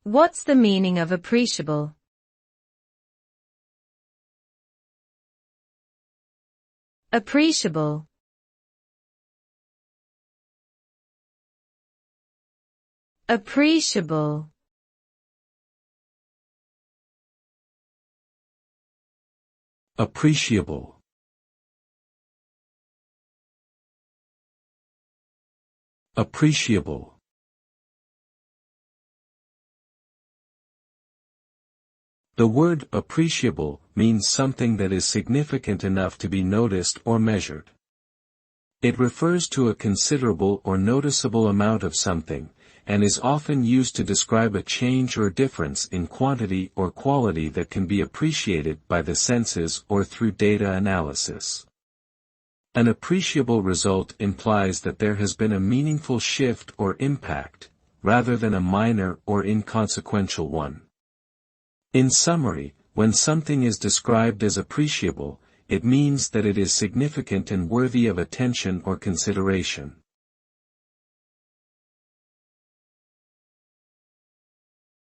What's the meaning of appreciable? Appreciable. Appreciable. Appreciable. Appreciable. The word appreciable means something that is significant enough to be noticed or measured. It refers to a considerable or noticeable amount of something, and is often used to describe a change or difference in quantity or quality that can be appreciated by the senses or through data analysis. An appreciable result implies that there has been a meaningful shift or impact, rather than a minor or inconsequential one. In summary, when something is described as appreciable, it means that it is significant and worthy of attention or consideration.